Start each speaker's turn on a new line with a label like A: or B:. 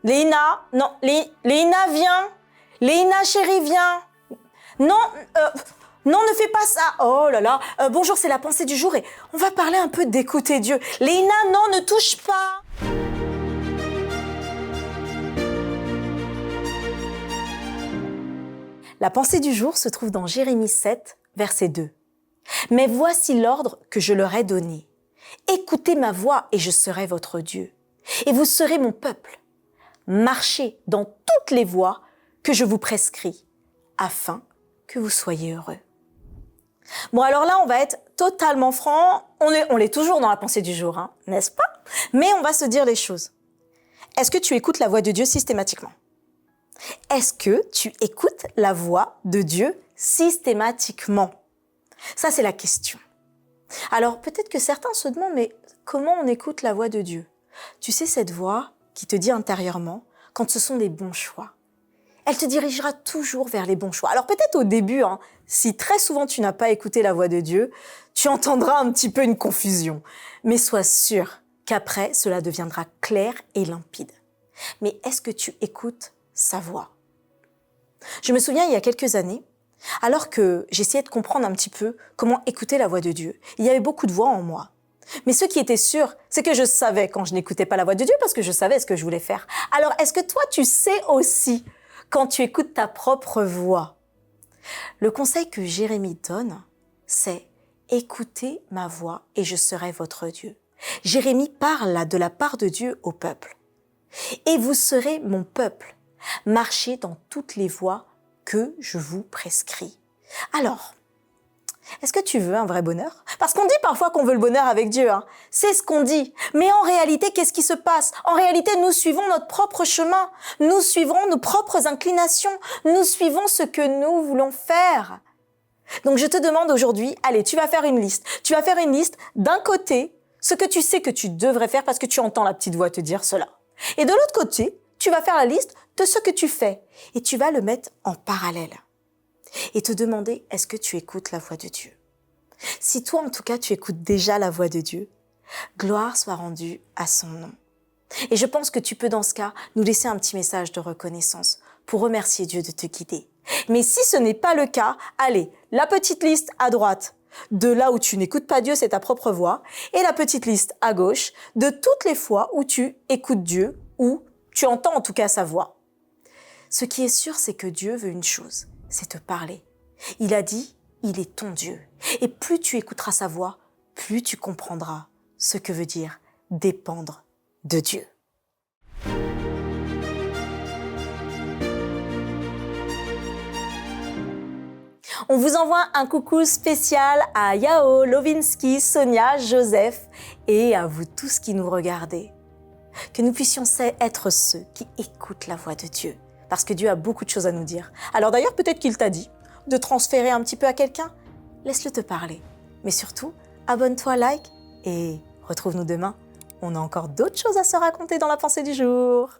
A: Léina, non, Léina, viens. Léina, chérie, viens. Non, non, ne fais pas ça. Oh là là, bonjour, c'est la pensée du jour et on va parler un peu d'écouter Dieu. Léina, non, ne touche pas. La pensée du jour se trouve dans Jérémie 7, verset 2. Mais voici l'ordre que je leur ai donné. Écoutez ma voix et je serai votre Dieu. Et vous serez mon peuple. Marchez dans toutes les voies que je vous prescris, afin que vous soyez heureux. Bon, alors là, on va être totalement franc. On est toujours dans la pensée du jour, hein, n'est-ce pas? Mais on va se dire les choses. Est-ce que tu écoutes la voix de Dieu systématiquement? Est-ce que tu écoutes la voix de Dieu systématiquement? Ça, c'est la question. Alors, peut-être que certains se demandent, mais comment on écoute la voix de Dieu? Tu sais, cette voix qui te dit intérieurement quand ce sont les bons choix. Elle te dirigera toujours vers les bons choix. Alors peut-être au début, hein, si très souvent tu n'as pas écouté la voix de Dieu, tu entendras un petit peu une confusion. Mais sois sûr qu'après, cela deviendra clair et limpide. Mais est-ce que tu écoutes sa voix? Je me souviens, il y a quelques années, alors que j'essayais de comprendre un petit peu comment écouter la voix de Dieu, il y avait beaucoup de voix en moi. Mais ce qui était sûr, c'est que je savais quand je n'écoutais pas la voix de Dieu parce que je savais ce que je voulais faire. Alors, est-ce que toi, tu sais aussi quand tu écoutes ta propre voix? Le conseil que Jérémie donne, c'est « Écoutez ma voix et je serai votre Dieu ». Jérémie parle là de la part de Dieu au peuple. « Et vous serez mon peuple. Marchez dans toutes les voies que je vous prescris. » Alors, est-ce que tu veux un vrai bonheur? Parce qu'on dit parfois qu'on veut le bonheur avec Dieu, hein. C'est ce qu'on dit. Mais en réalité, qu'est-ce qui se passe? En réalité, nous suivons notre propre chemin. Nous suivons nos propres inclinations. Nous suivons ce que nous voulons faire. Donc je te demande aujourd'hui, allez, tu vas faire une liste. Tu vas faire une liste d'un côté, ce que tu sais que tu devrais faire parce que tu entends la petite voix te dire cela. Et de l'autre côté, tu vas faire la liste de ce que tu fais. Et tu vas le mettre en parallèle. Et te demander, est-ce que tu écoutes la voix de Dieu? Si toi, en tout cas, tu écoutes déjà la voix de Dieu, gloire soit rendue à son nom. Et je pense que tu peux, dans ce cas, nous laisser un petit message de reconnaissance pour remercier Dieu de te guider. Mais si ce n'est pas le cas, allez, la petite liste à droite de là où tu n'écoutes pas Dieu, c'est ta propre voix, et la petite liste à gauche de toutes les fois où tu écoutes Dieu, ou tu entends en tout cas sa voix. Ce qui est sûr, c'est que Dieu veut une chose, c'est te parler. Il a dit, il est ton Dieu. Et plus tu écouteras sa voix, plus tu comprendras ce que veut dire dépendre de Dieu. On vous envoie un coucou spécial à Yao, Lovinsky, Sonia, Joseph et à vous tous qui nous regardez. Que nous puissions être ceux qui écoutent la voix de Dieu. Parce que Dieu a beaucoup de choses à nous dire. Alors d'ailleurs, peut-être qu'il t'a dit de transférer un petit peu à quelqu'un. Laisse-le te parler. Mais surtout, abonne-toi, like et retrouve-nous demain. On a encore d'autres choses à se raconter dans la pensée du jour.